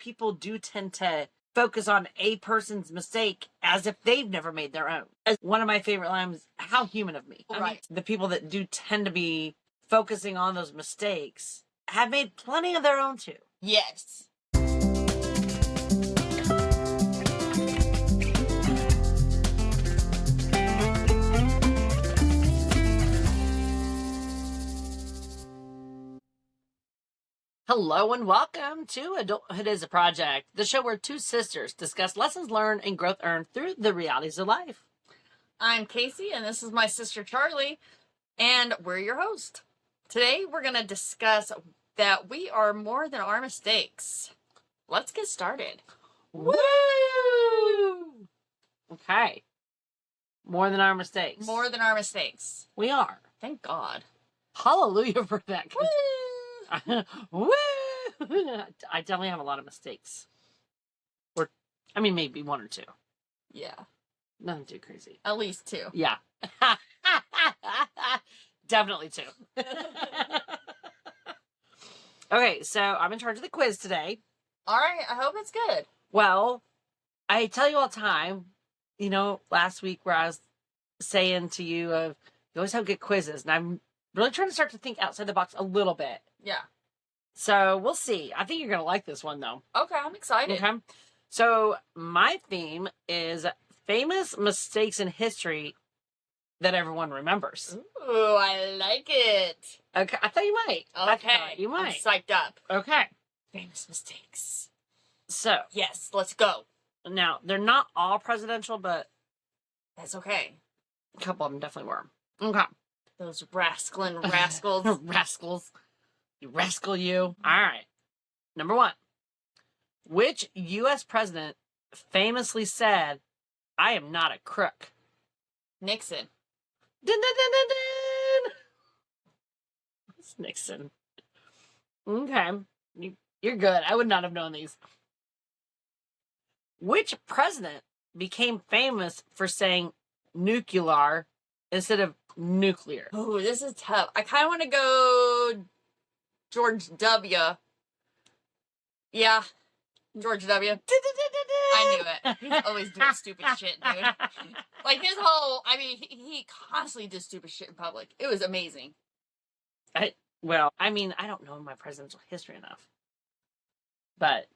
people do tend to focus on a person's mistake as if they've never made their own. As one of my favorite lines, how human of me. Right. I mean, the people that do tend to be focusing on those mistakes have made plenty of their own too. Yes. Hello and welcome to Adulthood is a Project, the show where two sisters discuss lessons learned and growth earned through the realities of life. I'm Casey, and this is my sister Charlie, and we're your host. Today, we're going to discuss that we are more than our mistakes. Let's get started. Woo! Okay. More than our mistakes. More than our mistakes. We are. Thank God. Hallelujah for that. Woo! Woo! I definitely have a lot of mistakes. Maybe one or two. Yeah. Nothing too crazy. At least two. Yeah. Definitely two. Okay, so I'm in charge of the quiz today. All right, I hope it's good. Well, I tell you all the time, last week where I was saying to you, you always have good quizzes, and I'm really trying to start to think outside the box a little bit. Yeah. So we'll see. I think you're going to like this one, though. Okay, I'm excited. Okay. So my theme is famous mistakes in history that everyone remembers. Ooh, I like it. Okay, I thought you might. I Okay, thought you might. I'm psyched up. Okay. Famous mistakes. So Yes, let's go. now they're not all presidential, but That's okay. a couple of them definitely were. Okay. Those rascalin' rascals. Rascals. You rascal, you. All right. Number one. Which U.S. president famously said, "I am not a crook"? Nixon. Dun, dun, dun, dun, dun. It's Nixon. Okay. You're good. I would not have known these. Which president became famous for saying nuclear instead of nuclear? Oh, this is tough. I kind of want to go George W. Yeah, George W. I knew it. He's always doing stupid shit, dude. Like his whole, he constantly did stupid shit in public. It was amazing. I don't know my presidential history enough. But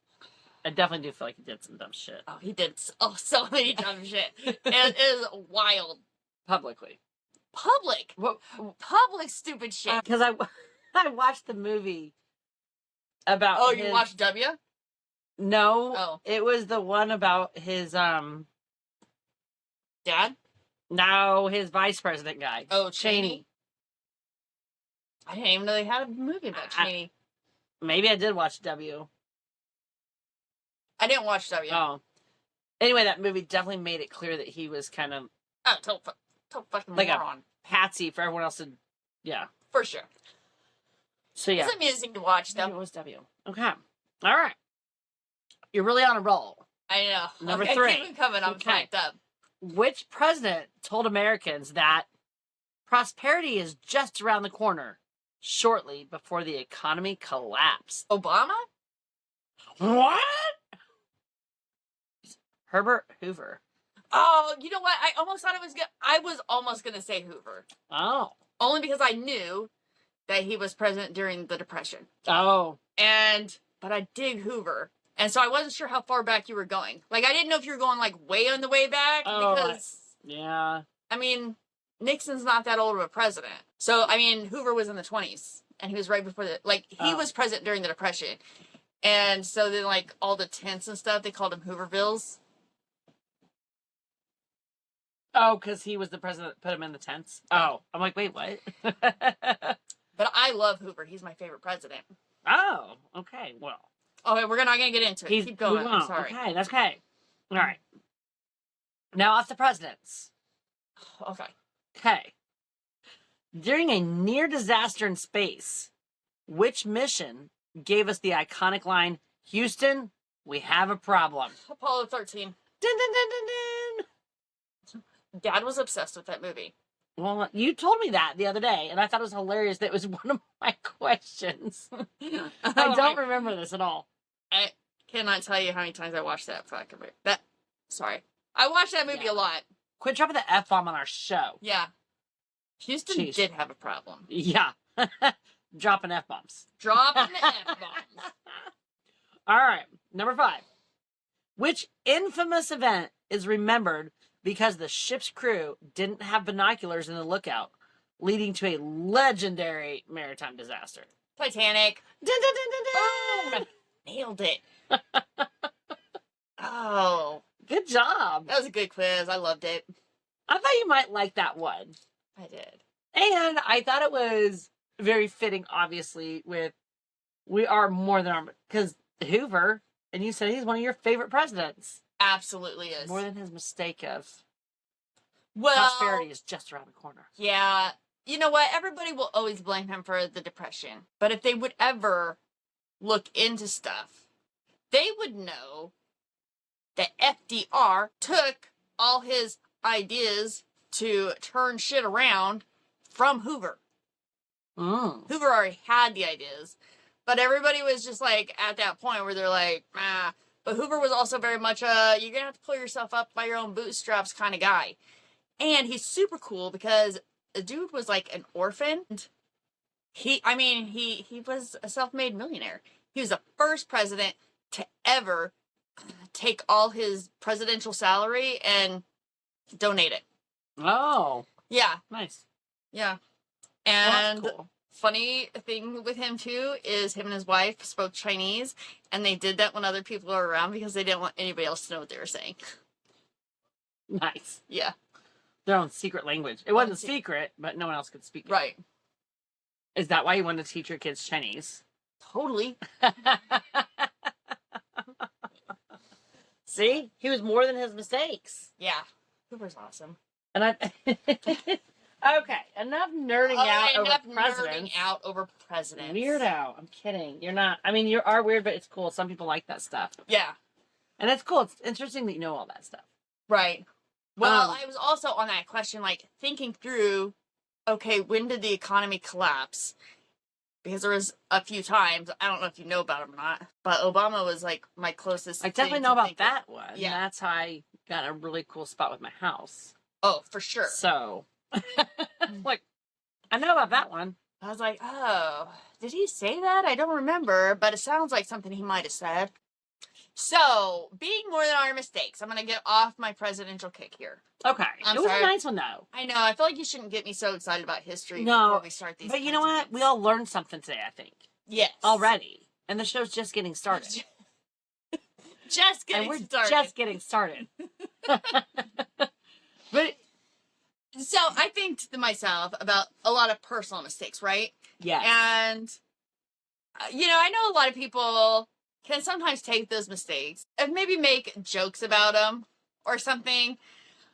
I definitely do feel like he did some dumb shit. Oh, he did so many dumb shit. It is wild. Publicly. Public stupid shit. Because I watched the movie about Oh, you watched W? No. Oh. It was the one about his, Dad? No, his vice president guy. Oh, Cheney. I didn't even know they had a movie about Cheney. Maybe I did watch W. I didn't watch W. Oh. Anyway, that movie definitely made it clear that he was kind of Oh, total fucking like moron. a patsy for everyone else to, yeah. For sure. So, yeah. It's amusing to watch, Maybe though. it was W. Okay. All right. You're really on a roll. I know. Number okay, 3. Keep them coming. I'm Okay. psyched up. Which president told Americans that prosperity is just around the corner shortly before the economy collapsed? Obama? What? Herbert Hoover. Oh, you know what? I was almost gonna say Hoover. Oh. Only because I knew that he was president during the Depression. Oh. But I dig Hoover. And so I wasn't sure how far back you were going. Like, I didn't know if you were going, like, way on the way back. Oh, because, yeah. Nixon's not that old of a president. So, Hoover was in the 20s. And he was right before he was president during the Depression. And so then, like, all the tents and stuff, they called him Hoovervilles. Oh, because he was the president that put him in the tents? Oh. I'm like, wait, what? But I love Hoover. He's my favorite president. Oh, okay. Well. Okay, we're not going to get into it. Keep going. I'm sorry. Okay, that's okay. All right. Now off the presidents. Okay. Okay. During a near disaster in space, which mission gave us the iconic line, "Houston, we have a problem"? Apollo 13. Dun, dun, dun, dun, dun. Dad was obsessed with that movie. Well, you told me that the other day, and I thought it was hilarious that it was one of my questions. I don't remember this at all. Cannot tell you how many times I watched that fucking movie. I watched that movie Yeah. a lot. Quit dropping the F-bomb on our show. Yeah. Houston Jeez. did have a problem. Yeah. Dropping F-bombs. Dropping the F-bombs. All right. Number 5. Which infamous event is remembered because the ship's crew didn't have binoculars in the lookout, leading to a legendary maritime disaster? Titanic. Dun, dun, dun, dun, dun. Boom. Nailed it. Oh. Good job. That was a good quiz. I loved it. I thought you might like that one. I did. And I thought it was very fitting, obviously, with we are more than our... Because Hoover, and you said he's one of your favorite presidents. Absolutely is. More than his mistake of well, prosperity is just around the corner. Yeah. You know what? Everybody will always blame him for the Depression. But if they would ever look into stuff, they would know that FDR took all his ideas to turn shit around from Hoover. Hoover already had the ideas, but everybody was just like at that point where they're like, ah. But Hoover was also very much a you're gonna have to pull yourself up by your own bootstraps kind of guy. And he's super cool because the dude was like an orphan. He was a self-made millionaire. He was the first president to ever take all his presidential salary and donate it. Oh. Yeah. Nice. Yeah. Well, And that's cool. funny thing with him too is him and his wife spoke Chinese, and they did that when other people were around because they didn't want anybody else to know what they were saying. Nice. Yeah. Their own secret language. It wasn't secret, but no one else could speak it. Right. Is that why you wanted to teach your kids Chinese? Totally. See? He was more than his mistakes. Yeah. Hoover's awesome. And I... Okay, enough nerding out over presidents. Nerding out over presidents. Weird out. I'm kidding. You're not. I mean, you are weird, but it's cool. Some people like that stuff. Yeah. And it's cool. It's interesting that you know all that stuff. Right. Well, I was also on that question, like, thinking through, okay, when did the economy collapse? Because there was a few times, I don't know if you know about them or not, but Obama was, like, my closest I definitely thing know to about thinking. that one. Yeah. And that's how I got a really cool spot with my house. Oh, for sure. So, like, I know about that one. I was like, oh, did he say that? I don't remember, but it sounds like something he might have said. So, being more than our mistakes, I'm going to get off my presidential kick here. Okay. I'm it was sorry. a nice one, though. I know. I feel like you shouldn't get me so excited about history No, before we start these. But you know kinds of what? things. We all learned something today, I think. Yes. Already. And the show's just getting started. Just getting and we're started. just getting started. But So I think to myself about a lot of personal mistakes, right? yeah. And, I know a lot of people can sometimes take those mistakes and maybe make jokes about them or something.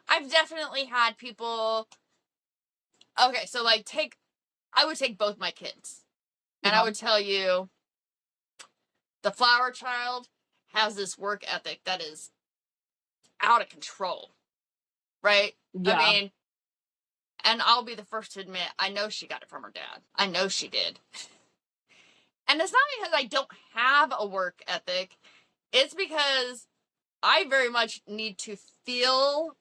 I've definitely had people, okay, so like I would take both my kids and I would tell you the flower child has this work ethic that is out of control, right? Yeah. I mean, and I'll be the first to admit, I know she got it from her dad. I know she did. And it's not because I don't have a work ethic. It's because I very much need to feel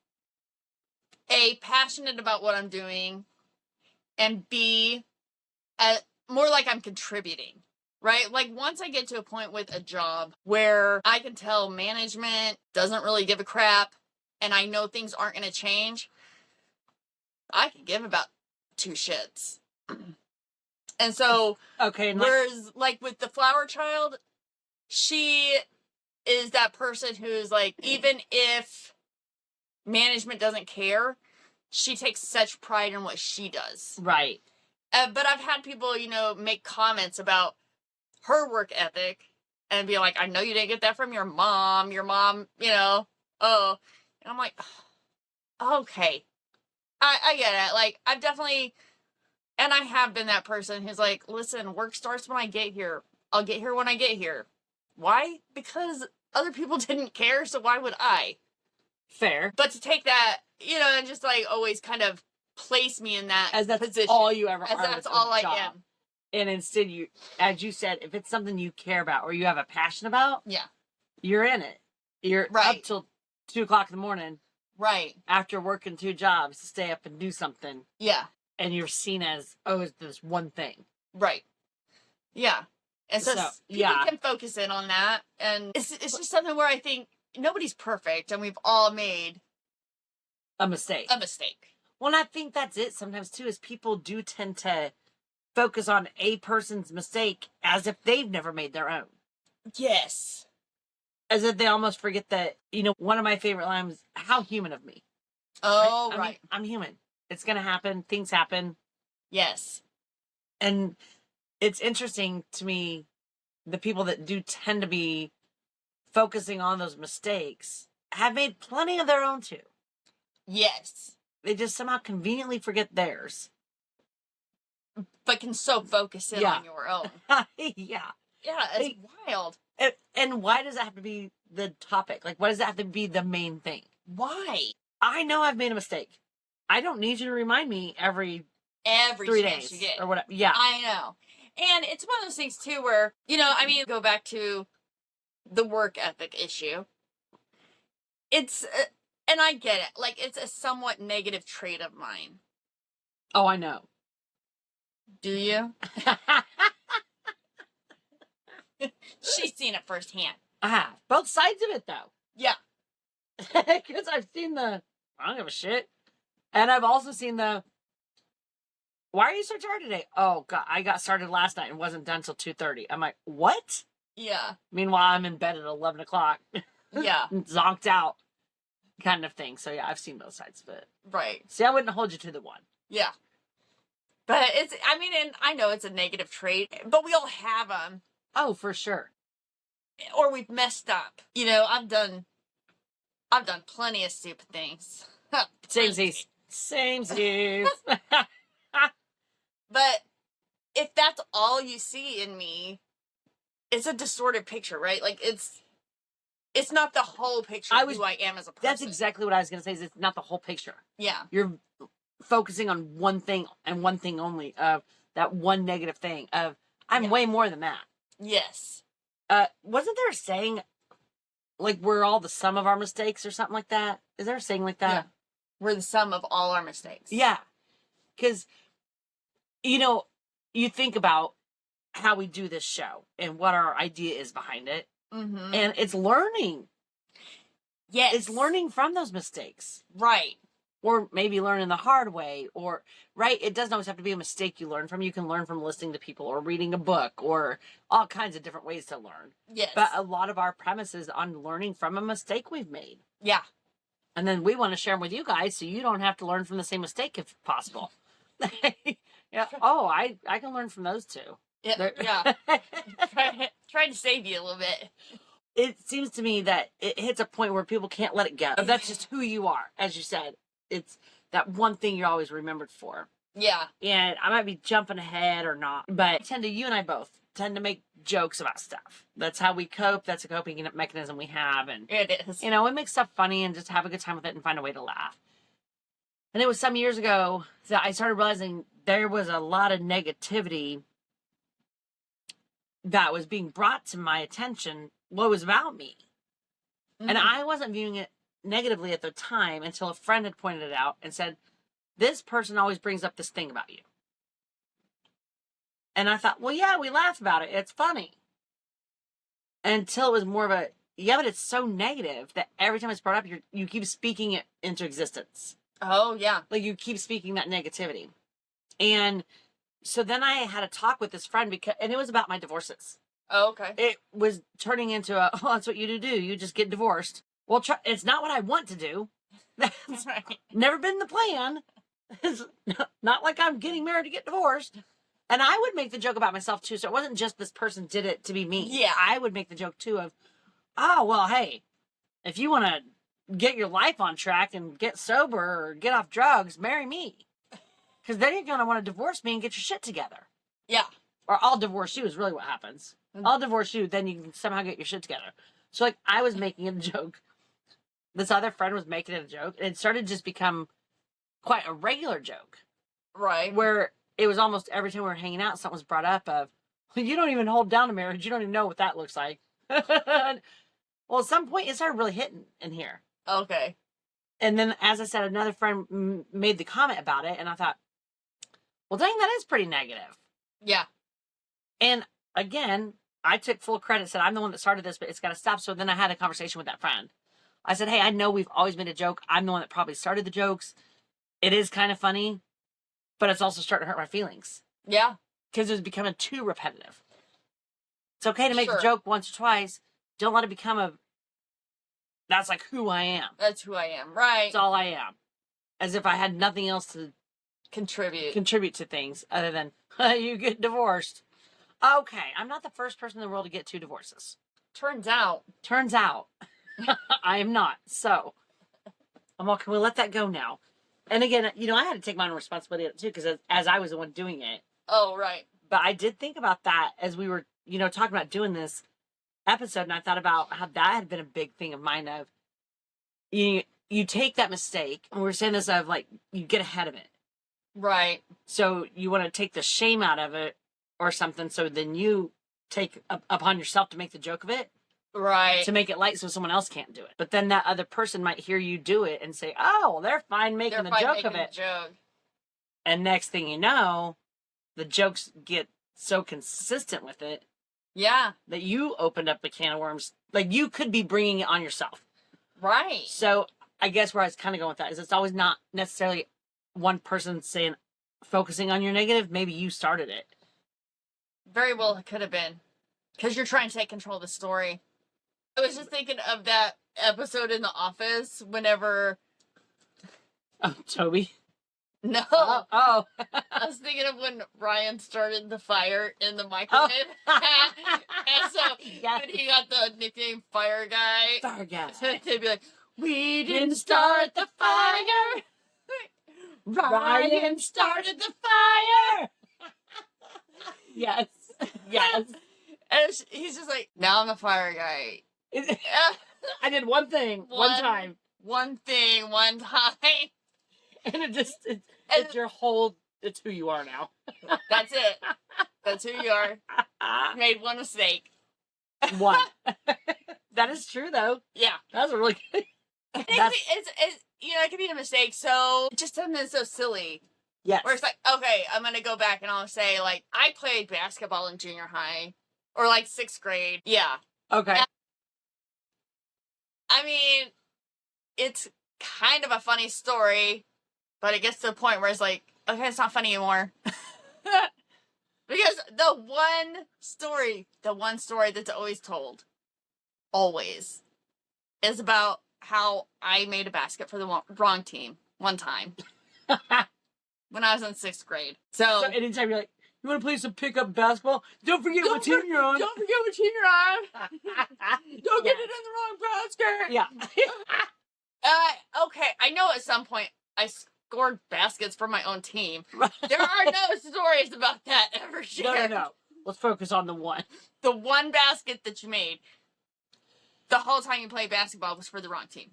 passionate about what I'm doing and be more like I'm contributing, right? Like once I get to a point with a job where I can tell management doesn't really give a crap and I know things aren't going to change, I can give about 2 shits. And so, Okay. And whereas like with the flower child, she is that person who's like, even if management doesn't care, she takes such pride in what she does. right. But I've had people, make comments about her work ethic and be like, I know you didn't get that from your mom, oh. And I'm like, okay. I get it. Like, I've definitely, and I have been that person who's like, listen, work starts when I get here. I'll get here when I get here. Why? Because other people didn't care, so why would I? Fair. But to take that, and just like always kind of place me in that As that's position. all you ever As are. that's is a all I job. am. And instead, as you said, if it's something you care about or you have a passion about, Yeah. you're in it. You're up Right. till 2:00 in the morning Right. after working 2 jobs to stay up and do something, Yeah. and you're seen as, oh, it's this one thing. Right. Yeah. And so, So, people yeah. can focus in on that. And it's just something where I think nobody's perfect and we've all made A mistake. a mistake. Well, and I think that's it sometimes too, is people do tend to focus on a person's mistake as if they've never made their own. Yes. As if they almost forget that, one of my favorite lines, how human of me. Oh, I mean, right. I'm human. It's going to happen. Things happen. Yes. And it's interesting to me, the people that do tend to be focusing on those mistakes have made plenty of their own too. Yes. They just somehow conveniently forget theirs. But can so focus in Yeah. on your own. Yeah. Yeah, it's wild. And why does that have to be the topic? Like, why does that have to be the main thing? Why? I know I've made a mistake. I don't need you to remind me every Every 3 chance days you get. or whatever. Yeah. I know. And it's one of those things too where, go back to the work ethic issue. It's, and I get it. Like, it's a somewhat negative trait of mine. Oh, I know. Do you? She's seen it firsthand. I have. Both sides of it, though. Yeah. Because I've seen I don't give a shit. And I've also seen why are you so tired today? Oh, God, I got started last night and wasn't done till 2:30. I'm like, what? Yeah. Meanwhile, I'm in bed at 11 o'clock. Yeah. Zonked out kind of thing. So, yeah, I've seen both sides of it. Right. See, I wouldn't hold you to the one. Yeah. But and I know it's a negative trait, but we all have them. Oh, for sure. Or we've messed up. I've done plenty of stupid things. Same Steve. But if that's all you see in me, it's a distorted picture, right? Like it's not the whole picture of who I am as a person. That's exactly what I was going to say, is it's not the whole picture. Yeah. You're focusing on one thing and one thing only, of that one negative thing of, I'm way more than that. Yes. Wasn't there a saying, like, we're all the sum of our mistakes or something like that? Is there a saying like that? Yeah. We're the sum of all our mistakes. Yeah. Because, you think about how we do this show and what our idea is behind it. Mm-hmm. And it's learning. Yes. It's learning from those mistakes. Right. Or maybe learning the hard way, or, right? It doesn't always have to be a mistake you learn from. You can learn from listening to people or reading a book or all kinds of different ways to learn. Yes. But a lot of our premise is on learning from a mistake we've made. Yeah. And then we want to share them with you guys so you don't have to learn from the same mistake if possible. Yeah. Oh, I can learn from those too. Yeah. Yeah. Try to save you a little bit. It seems to me that it hits a point where people can't let it go. That's just who you are. As you said, it's that one thing you're always remembered for. Yeah. And I might be jumping ahead or not, but you and I both tend to make jokes about stuff. That's how we cope. That's a coping mechanism we have. And it is. we make stuff funny and just have a good time with it and find a way to laugh. And it was some years ago that I started realizing there was a lot of negativity that was being brought to my attention. What was about me. Mm-hmm. And I wasn't viewing it negatively at the time until a friend had pointed it out and said, this person always brings up this thing about you. And I thought, well, yeah, we laugh about it. It's funny. Until it was more of a, yeah, but it's so negative that every time it's brought up, you keep speaking it into existence. Oh, yeah. Like, you keep speaking that negativity. And so then I had a talk with this friend, and it was about my divorces. Oh, okay. It was turning into that's what you do. You just get divorced. Well, it's not what I want to do. That's never been the plan. It's not like I'm getting married to get divorced. And I would make the joke about myself too. So it wasn't just this person did it to be me. Yeah. I would make the joke too of, oh, well, hey, if you want to get your life on track and get sober or get off drugs, marry me. Because then you're going to want to divorce me and get your shit together. Yeah. Or I'll divorce you is really what happens. I'll divorce you, then you can somehow get your shit together. So, like, I was making it a joke. This other friend was making it a joke. And it started to just become quite a regular joke. Right. Where it was almost every time we were hanging out, something was brought up of, well, you don't even hold down a marriage. You don't even know what that looks like. Well, at some point, it started really hitting in here. Okay. And then, as I said, another friend made the comment about it, and I thought, well, dang, that is pretty negative. Yeah. And again, I took full credit, said I'm the one that started this, but it's got to stop. So then I had a conversation with that friend. I said, hey, I know we've always made a joke. I'm the one that probably started the jokes. It is kind of funny, but it's also starting to hurt my feelings. Yeah. Because it was becoming too repetitive. It's okay to make Sure. the joke once or twice. Don't let it become that's like who I am. That's who I am. Right. That's all I am. As if I had nothing else to contribute to things other than you get divorced. Okay, I'm not the first person in the world to get 2 divorces. Turns out I am not. So I'm all, can we let that go now? And again, I had to take my own responsibility too, because as I was the one doing it. Oh, right. But I did think about that as we were, talking about doing this episode, and I thought about how that had been a big thing of mine of you take that mistake, and we're saying this of like you get ahead of it. Right. So you want to take the shame out of it or something, so then you take upon yourself to make the joke of it. Right. To make it light so someone else can't do it. But then that other person might hear you do it and say, oh, well, they're fine making the joke of it. And next thing you know, the jokes get so consistent with it. Yeah. That you opened up a can of worms. Like you could be bringing it on yourself. Right. So I guess where I was kind of going with that is it's always not necessarily one person focusing on your negative. Maybe you started it. Very well, it could have been. Because you're trying to take control of the story. I was just thinking of that episode in The Office whenever... Oh, Toby? No. Oh. I was thinking of when Ryan started the fire in the microwave. Oh. And so yes. when he got the nickname Fire Guy. Fire Guy. They'd be like, we didn't start the fire. Ryan started the fire. Yes. Yes. And he's just like, now I'm the fire guy. I did one thing, one time. One thing, one time. And it's it's who you are now. That's it. That's who you are. You made one mistake. One. That is true, though. Yeah. That's a really good. It's it can be a mistake, so just something so silly. Yes. Where it's like, okay, I'm going to go back and I'll say, like, I played basketball in junior high. Or, like, 6th grade. Yeah. Okay. And, I mean, it's kind of a funny story, but it gets to the point where it's like, okay, it's not funny anymore. Because the one story that's always told, always, is about how I made a basket for the wrong team one time. When I was in 6th grade. So anytime you're like, you want to play some pickup basketball? Don't forget what team you're on. Don't forget what team you're on. Don't get it in the wrong basket. Yeah. Okay, I know at some point I scored baskets for my own team. There are no stories about that ever shared. No. Let's focus on the one. The one basket that you made the whole time you played basketball was for the wrong team.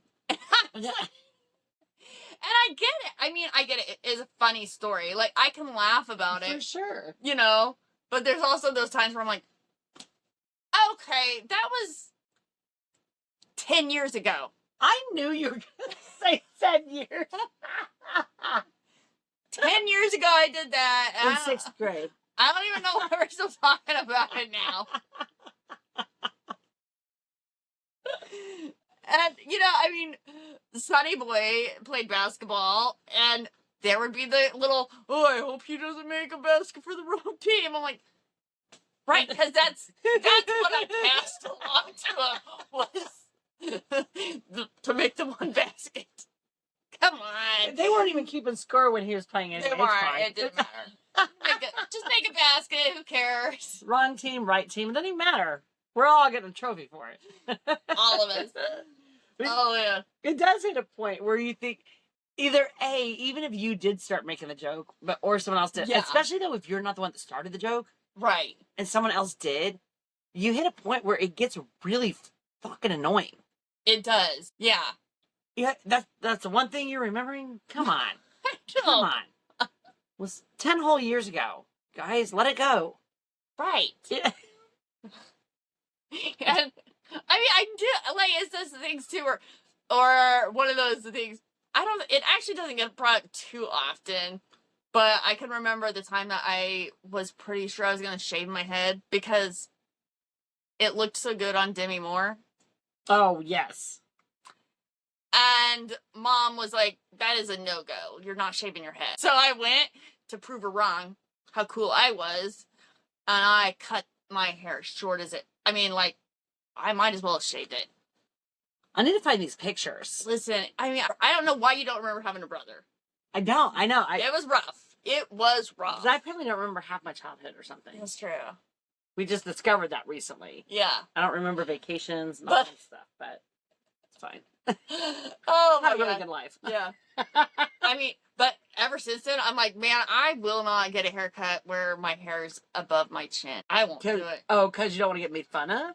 And I get it. I mean, I get it. It is a funny story. Like, I can laugh about it. For sure. But there's also those times where I'm like, okay, that was 10 years ago. I knew you were going to say 10 years. 10 years ago I did that. In 6th grade. I don't even know why we're still talking about it now. And, I mean, Sonny Boy played basketball, and there would be the little, I hope he doesn't make a basket for the wrong team. I'm like, right, because that's what I passed along to him, was to make the one basket. Come on. They weren't even keeping score when he was playing it. They weren't. It didn't matter. Just make a basket. Who cares? Wrong team, right team. It doesn't even matter. We're all getting a trophy for it. All of us. Oh, yeah. It does hit a point where you think either A, even if you did start making the joke, or someone else did, especially though if you're not the one that started the joke, right, and someone else did, you hit a point where it gets really fucking annoying. It does. Yeah. Yeah, that's the one thing you're remembering? Come on. Come on. It was 10 whole years ago. Guys, let it go. Right. Yeah. And I mean, I do, like, it's those things too, or one of those things. It actually doesn't get brought up too often, but I can remember the time that I was pretty sure I was going to shave my head because it looked so good on Demi Moore. Oh, yes. And Mom was like, that is a no-go. You're not shaving your head. So I went to prove her wrong, how cool I was, and I cut my hair short as it. I mean, like, I might as well have shaved it. I need to find these pictures. Listen, I mean, I don't know why you don't remember having a brother. I know. It was rough. It was rough. 'Cause I probably don't remember half my childhood or something. That's true. We just discovered that recently. Yeah. I don't remember vacations and all that stuff, but it's fine. Oh, my Had a really God. good life. Yeah. I mean, but ever since then, I'm like, man, I will not get a haircut where my hair's above my chin. I won't do it. Oh, because you don't want to get made fun of?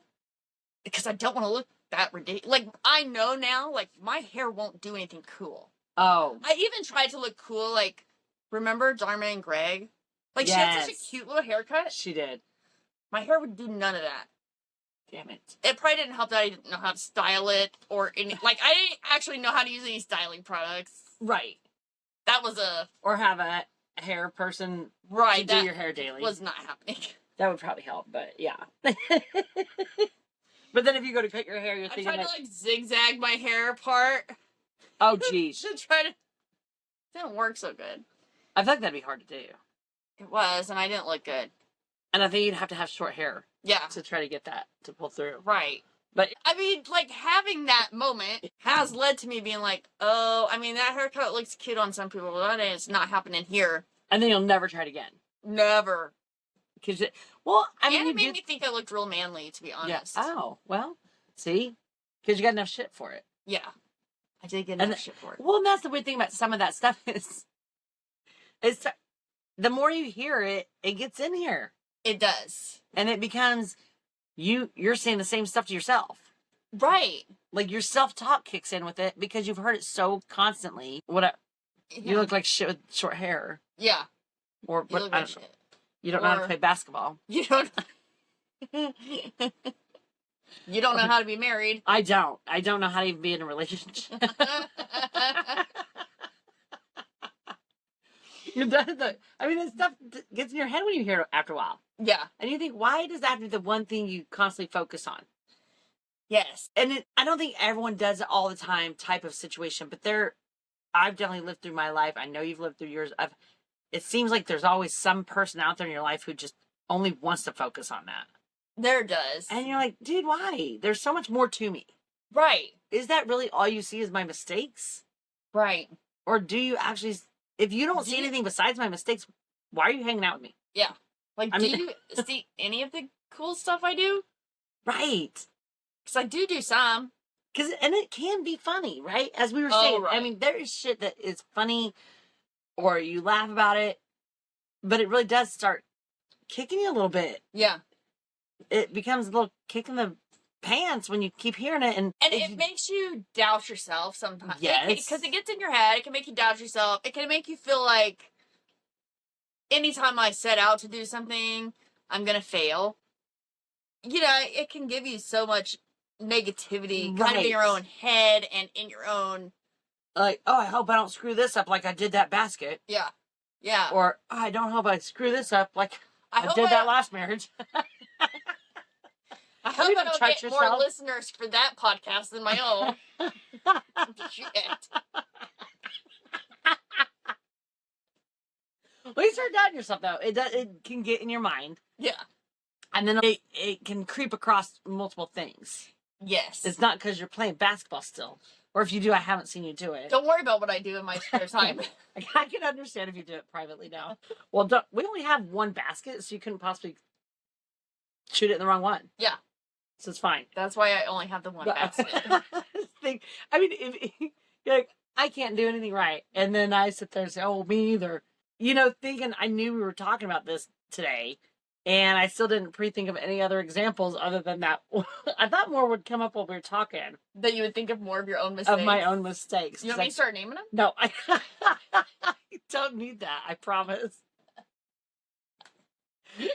Because I don't want to look that ridiculous. Like, I know now, like, my hair won't do anything cool. Oh. I even tried to look cool, like, remember Dharma and Greg? Like, she had such a cute little haircut. She did. My hair would do none of that. Damn it. It probably didn't help that I didn't know how to style it or any, like, I didn't actually know how to use any styling products. Right. That was a... Or have a hair person right, to do your hair daily. Was not happening. That would probably help, but yeah. But then if you go to cut your hair, you're thinking I tried to, like, zigzag my hair apart. Oh, geez. To try to... Didn't work so good. I feel like that'd be hard to do. It was, and I didn't look good. And I think you'd have to have short hair. Yeah. To try to get that to pull through. Right. But I mean, like, having that moment has led to me being like, oh, I mean, that haircut looks cute on some people, but it's not happening here. And then you'll never try it again. Never. Cause well, I mean, and it made me think I looked real manly, to be honest. Yeah. Oh, well, see? Because you got enough shit for it. Yeah. I did get enough shit for it. Well, and that's the weird thing about some of that stuff is the more you hear it, it gets in here. It does. And it becomes, you're saying the same stuff to yourself. Right. Like your self-talk kicks in with it because you've heard it so constantly. You look like shit with short hair. Yeah. Or you look like shit. You don't know how to play basketball. You don't You don't know how to be married. I don't. I don't know how to even be in a relationship. I mean, this stuff gets in your head when you hear it after a while. Yeah. And you think, why does that have to be the one thing you constantly focus on? Yes. And I don't think everyone does it all the time type of situation, but I've definitely lived through my life. I know you've lived through yours. It seems like there's always some person out there in your life who just only wants to focus on that. There does. And you're like, dude, why? There's so much more to me. Right. Is that really all you see is my mistakes? Right. Or do you actually, if you don't see anything besides my mistakes, why are you hanging out with me? Yeah. Like, do you see any of the cool stuff I do? Right. Because I do some. And it can be funny, right? As we were saying, right. I mean, there is shit that is funny or you laugh about it, but it really does start kicking you a little bit. Yeah. It becomes a little kick in the pants when you keep hearing it. And it makes you doubt yourself sometimes. Yes. Because it gets in your head. It can make you doubt yourself. It can make you feel like anytime I set out to do something, I'm going to fail. You know, it can give you so much negativity kind of in your own head and in your own... Like, oh, I hope I don't screw this up like I did that basket. Yeah. Yeah. Or, oh, I don't hope I screw this up like I did that last marriage. I hope I don't get more listeners for that podcast than my own. Shit. Well, you start doubting yourself, though. It can get in your mind. Yeah. And then it can creep across multiple things. Yes. It's not because you're playing basketball still. Or if you do, I haven't seen you do it. Don't worry about what I do in my spare time. I can understand if you do it privately now. Well, we only have one basket, so you couldn't possibly shoot it in the wrong one. Yeah. So it's fine. That's why I only have the one basket. I mean, if you're like, I can't do anything right. And then I sit there and say, oh, me either. You know, thinking I knew we were talking about this today. And I still didn't pre-think of any other examples other than that. I thought more would come up while we were talking. That you would think of more of your own mistakes. Of my own mistakes. You want me to start naming them? No, I don't need that. I promise.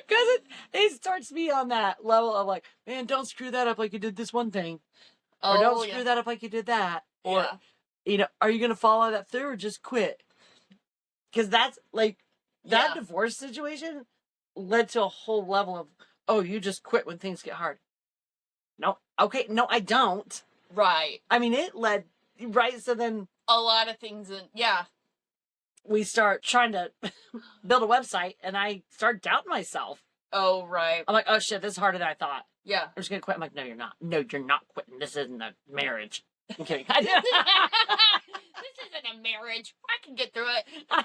it starts me on that level of like, man, don't screw that up like you did this one thing. Or Oh, don't yeah. screw that up like you did that. Or, Yeah. you know, are you going to follow that through or just quit? Because that's like, that Yeah. divorce situation led to a whole level of, oh, you just quit when things get hard. No. Okay. No, I don't. Right. I mean, it led, right? So then A lot of things. Yeah. we start trying to build a website and I start doubting myself. Oh, right. I'm like, oh shit, this is harder than I thought. Yeah. I'm just going to quit. I'm like, no, you're not. No, you're not quitting. This isn't a marriage. I'm kidding. This isn't a marriage. I can get through it. I'm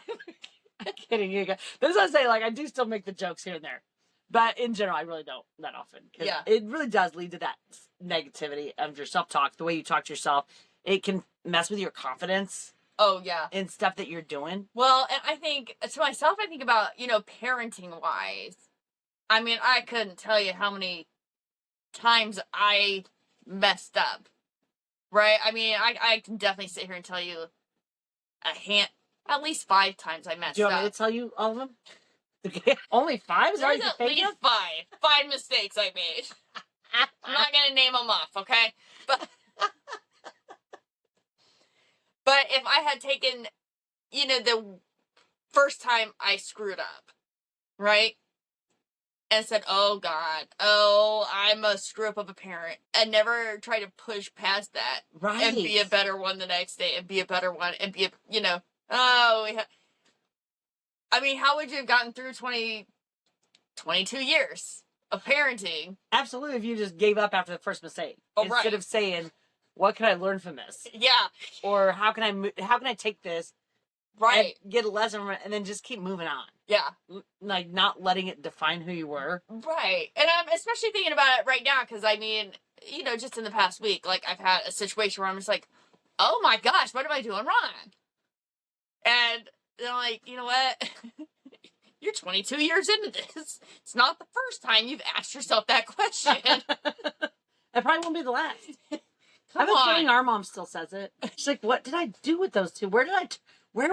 kidding you guys. This is what I say. Like, I do still make the jokes here and there. But in general, I really don't that often. 'Cause Yeah. it really does lead to that negativity of your self-talk, the way you talk to yourself. It can mess with your confidence Oh, yeah. in stuff that you're doing. Well, and I think, to myself, I think about, parenting-wise. I mean, I couldn't tell you how many times I messed up. Right? I mean, I can definitely sit here and tell you at least 5 times I messed Do you up. want me to tell you all of them? Okay. Only 5? Is that all There's you at can think least of? 5 mistakes I made. I'm not gonna name them off, okay? But if I had taken, the first time I screwed up, right? And said, oh God, I'm a screw up of a parent, and never try to push past that Right. and be a better one the next day and be a better one and be I mean, how would you have gotten through 22 years of parenting? Absolutely, if you just gave up after the first mistake. Oh, Instead right. of saying, what can I learn from this? Yeah, Or how can I take this right. and get a lesson from it and then just keep moving on? Yeah, Like, not letting it define who you were. right. And I'm especially thinking about it right now because, I mean, just in the past week, like, I've had a situation where I'm just like, oh my gosh, what am I doing wrong? And then I'm like, you know what? You're 22 years into this. It's not the first time you've asked yourself that question. It probably won't be the last. I Come have a feeling on. our mom still says it. She's like, what did I do with those two? Where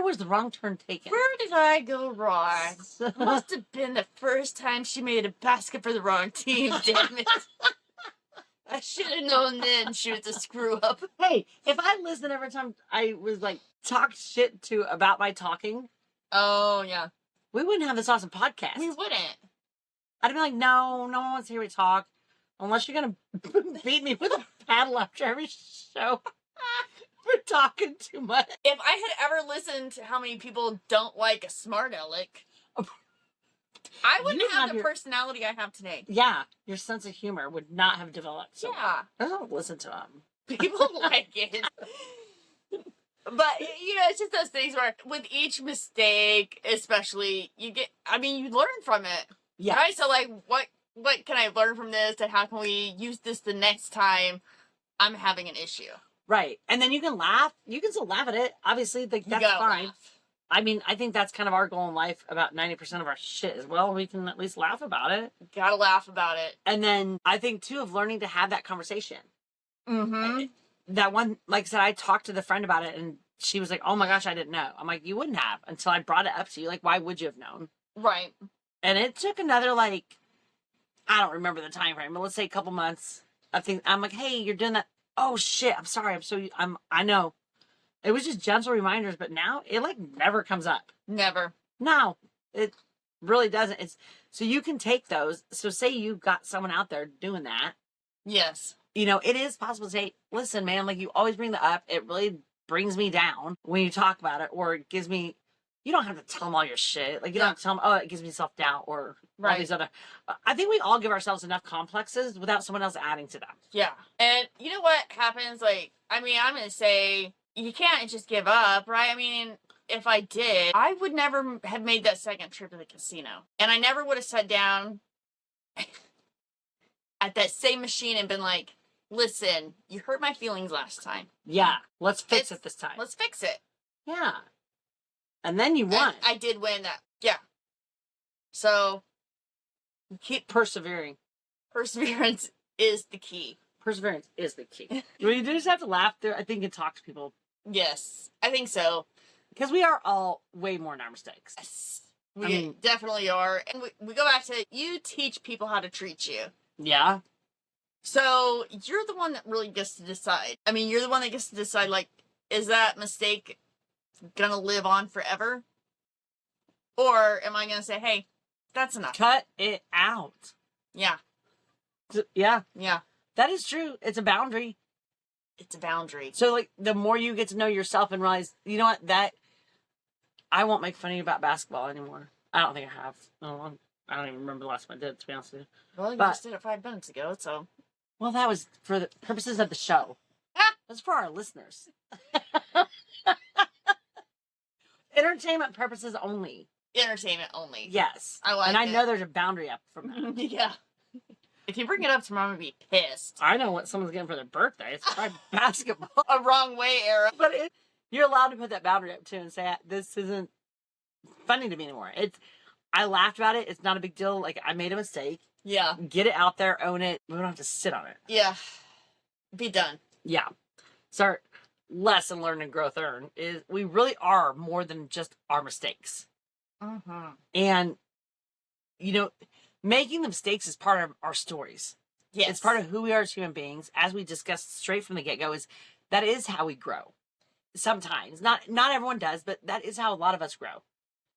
was the wrong turn taken? Where did I go wrong? Must have been the first time she made a basket for the wrong team, damn it. I should have known then she was a screw up. Hey, if I listened every time I was like talked shit to about my talking, Oh, yeah. we wouldn't have this awesome podcast. We wouldn't. I'd be like, no one wants to hear me talk. Unless you're going to beat me with a paddle after every show. We're talking too much. If I had ever listened to how many people don't like a smart aleck, I wouldn't You have have the personality I have today. Yeah, your sense of humor would not have developed. So Yeah. I don't listen to them. People like it. But, it's just those things where with each mistake, especially, you learn from it. Yeah. Right? So, like, what can I learn from this, and how can we use this the next time I'm having an issue? Right. And then you can laugh. You can still laugh at it. Obviously, like, You that's gotta fine. laugh. I mean, I think that's kind of our goal in life about 90% of our shit as well. We can at least laugh about it. Gotta laugh about it. And then I think, too, of learning to have that conversation. Mm-hmm. That one, like I said, I talked to the friend about it, and she was like, oh my gosh, I didn't know. I'm like, you wouldn't have until I brought it up to you. Like, why would you have known? Right. And it took another, like, I don't remember the time frame, but let's say a couple months of things. I'm like, hey, you're doing that. Oh shit, I'm sorry. I know. It was just gentle reminders, but now it like never comes up. Never. No, it really doesn't. It's so you can take those. So say you've got someone out there doing that. Yes. It is possible to say, listen, man, like you always bring that up. It really brings me down when you talk about it, or it gives me, you don't have to tell them all your shit. Like you don't have to tell them, oh, it gives me self-doubt or all these other, I think we all give ourselves enough complexes without someone else adding to them. Yeah. And you know what happens? Like, I mean, I'm going to say you can't just give up, right? I mean, if I did, I would never have made that second trip to the casino. And I never would have sat down at that same machine and been like, listen, you hurt my feelings last time. Yeah. Let's fix it this time. Let's fix it. Yeah. And then you won. And I did win that. Yeah. So Keep persevering. perseverance is the key. Perseverance is the key. We just have to laugh through. I think, and talk to people. Yes, I think so. Because we are all way more in our mistakes. Yes. We definitely are. And we go back to, you teach people how to treat you. Yeah. So you're the one that really gets to decide. I mean, you're the one that gets to decide, like, is that mistake gonna live on forever? Or am I gonna say, hey, that's enough. Cut it out. Yeah. Yeah. Yeah. That is true. It's a boundary. It's a boundary. So, like, the more you get to know yourself and realize, you know what, that, I won't make fun of you about basketball anymore. I don't think I have. I don't even remember the last time I did, to be honest with you. Well, you just did it 5 minutes ago, so. Well, that was for the purposes of the show. That's for our listeners. Entertainment purposes only. Entertainment only. Yes. I like it. And I know there's a boundary up from that. Yeah. If you bring it up tomorrow, I'm going to be pissed. I know what someone's getting for their birthday. It's probably basketball. A wrong way era. But you're allowed to put that boundary up too and say, this isn't funny to me anymore. I laughed about it. It's not a big deal. Like, I made a mistake. Yeah. Get it out there, own it. We don't have to sit on it. Yeah. Be done. Yeah. So our lesson learned and growth earned is we really are more than just our mistakes. Mm-hmm. And, you know, making the mistakes is part of our stories. Yes. It's part of who we are as human beings. As we discussed straight from the get-go, that is how we grow. Sometimes. Not everyone does, but that is how a lot of us grow.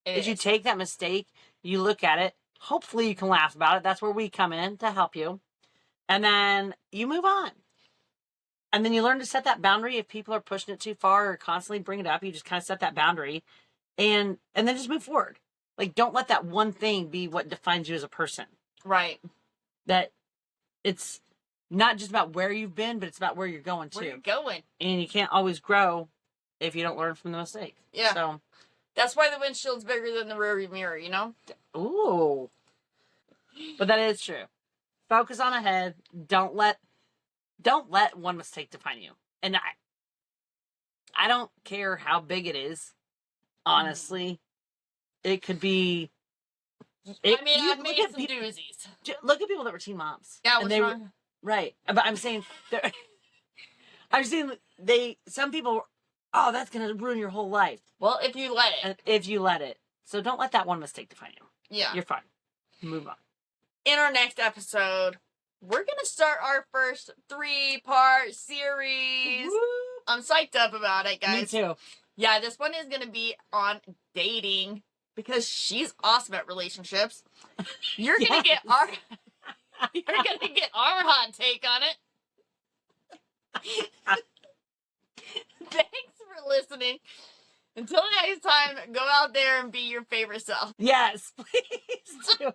If you take that mistake, you look at it, hopefully you can laugh about it. That's where we come in to help you. And then you move on. And then you learn to set that boundary. If people are pushing it too far or constantly bring it up, you just kind of set that boundary and then just move forward. Like, don't let that one thing be what defines you as a person. Right. That it's not just about where you've been, but it's about where you're going to. Where you're going. And you can't always grow if you don't learn from the mistake. Yeah. So that's why the windshield's bigger than the rearview mirror, you know? Ooh. But that is true. Focus on ahead. Don't let one mistake define you. And I don't care how big it is. Honestly, it could be. I've made some doozies. Look at people that were teen moms. Yeah, and they were right. But I'm saying, some people. Oh, that's gonna ruin your whole life. Well, if you let it. If you let it. So don't let that one mistake define you. Yeah. You're fine. Move on. In our next episode, we're going to start our first 3-part series. Woo! I'm psyched up about it, guys. Me too. Yeah, this one is going to be on dating because she's awesome at relationships. You're going to get our hot take on it. Thanks for listening. Until next time, go out there and be your favorite self. Yes, please do.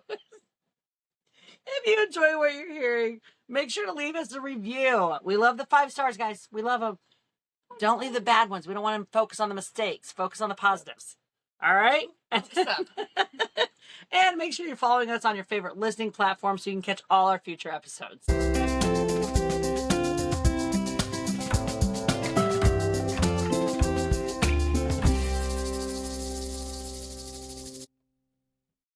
If you enjoy what you're hearing, make sure to leave us a review. We love the 5 stars, guys. We love them. Don't leave the bad ones. We don't want to focus on the mistakes. Focus on the positives. All right? And make sure you're following us on your favorite listening platform so you can catch all our future episodes.